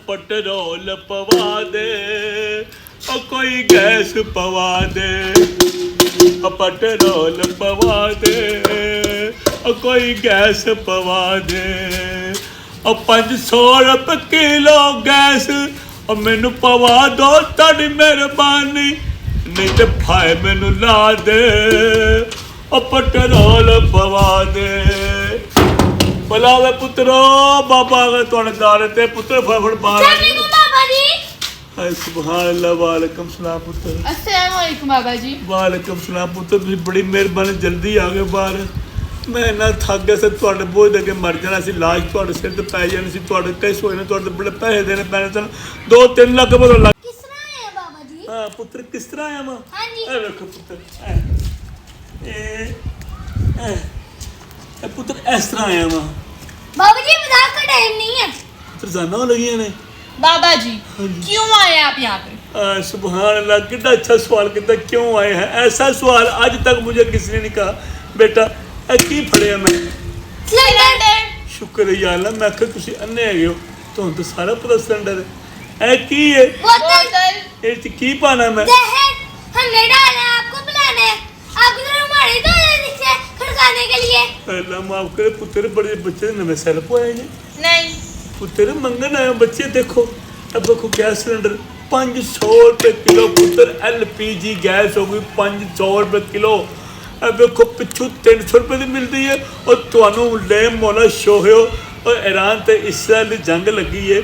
Petrol पवा दे और कोई गैस पवा दे, पेट्रोल पवा दे और कोई गैस पवा दे, और 500 रुपये किलो गैस और मैनू पवा दो ताड़ी मेहरबानी, नहीं तो फाय मैनू ला दे और पेट्रोल पवा दे। बुलावे पुत्रो बाबा अगर तुहाडे दारे ते पुत्र फटाफट बाहर बाबा जी। हाय सुभान अल्लाह। वालेकुम सलाम पुत्र। अस्सलाम वालेकुम बाबा जी। वालेकुम सलाम पुत्र, तुसीं बड़ी मेहरबानी जल्दी आ गए बाहर। मैं ना थक गया सी तुहाडे बोझ दे के मर जाना सी, लाश तुहाडे सिर ते पै जानी सी, तुहाडे कैसे होए ने, तुहाडे बड़े पैसे देने पैने सन, 2-3 लाख बोलो लग। किस तरह आए बाबा जी? हां पुत्र किस तरह आया मैं? हां जी। ए देखो पुत्र ए पुत्र इस तरह आया मैं। बाबा जी मजाक का टाइम नहीं है। पुत्र जाना हो लगी ने बाबा जी क्यों आए आप यहाँ पे? सुभान अल्लाह, कितना अच्छा सवाल किया, क्यों आए हैं? ऐसा सवाल आज तक मुझे किसी ने नहीं कहा। बेटा की फड़िया मैं? सिलेंडर। शुक्र है या अल्लाह, मैं आखिर तुसी अन्ने है हो, तुहानू तो सारा पता सिलेंडर है। की है? बोतल। ये की पाना मैं? जहर हमने डाला, आपको बुलाना है, आप इधर हमारे दरवाजे से खड़काने के लिए। अल्लाह माफ करे पुत्र, बड़े बच्चे नवे सैल पोए ने। नहीं पुत्र मंगन आए बच्चे, देखो अब देखो गैस सिलेंडर 500 रुपये किलो पुत्र, LPG गैस हो गई 500 रुपये किलो। अब देखो पिछू 300 रुपये की मिलती है, और तुहानू ले मौला शो हो, और ईरान ते इसराइल की जंग लगी है,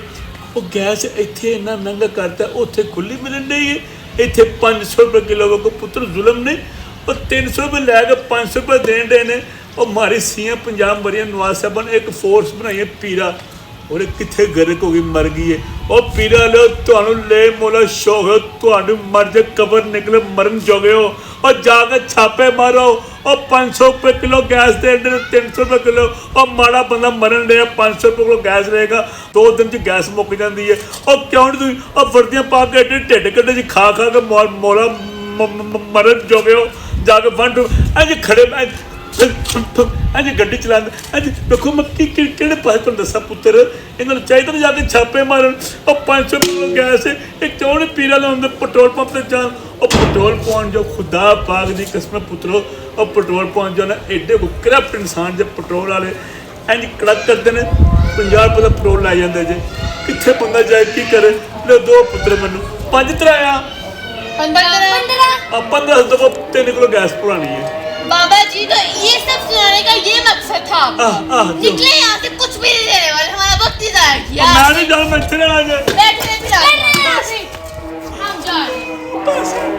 वो गैस इत्थे इन्ना महंगा करता है, उत्थे खुली मिलन रही है, इत्थे 500 रुपये किलो को पुत्र जुलम ने, और 300 रुपये लैके 500 रुपये देन डे ने। और मारी सीएम पंजाब मरिया नवाज साहब ने एक फोर्स बनाई है पीरा, और कितने गर्क हो गई मर गई है। और पीरा लो तुहानू ले मोला शौक हो, तुहानू मर जे कबर निकले मरन जोगे हो, और जाके छापे मारो, और 500 रुपये किलो गैस दे रहे, 300 रुपये किलो, और माड़ा बंदा मरन डे 500 रुपये किलो गैस रहेगा, 2 दिन च गैस मुक जाती है। और क्यों नहीं तुम और वर्दियाँ पा के ढिड कड्डे खा खा के मोला मरन जोगे हो, जाके वंड अज खड़े अज गड्डी चला अज देखो मैं कि पास तुम दसा पुत्र, इन्होंने चाहिए ना जाके छापे मारन, और 500 किलो गैस एक क्यों नहीं पीरा लाउंदे पेट्रोल पंप से जान, और पेट्रोल पाउन जो खुदा पाक दी कसम पुत्रो, और पेट्रोल पाउन जो ना एडे को करप्ट इंसान जो पेट्रोल वाले इंज कड़क करते हैं, 50 रुपये का पेट्रोल लाई जाते जे, कितने बंदा जाए की करे। ले दो पुत्र मैनू 5 तराया 15 दफा 3 किलो गैस पुरानी है। बाबा जी तो ये सब सुनाने का ये मकसद था आपका। निकले यहाँ से, कुछ भी नहीं देने वाले, हमारा वक्त ही जाया किया। मैं नहीं जाऊँ, मैं इतने आ जाए बैठे हम जा रहे हैं।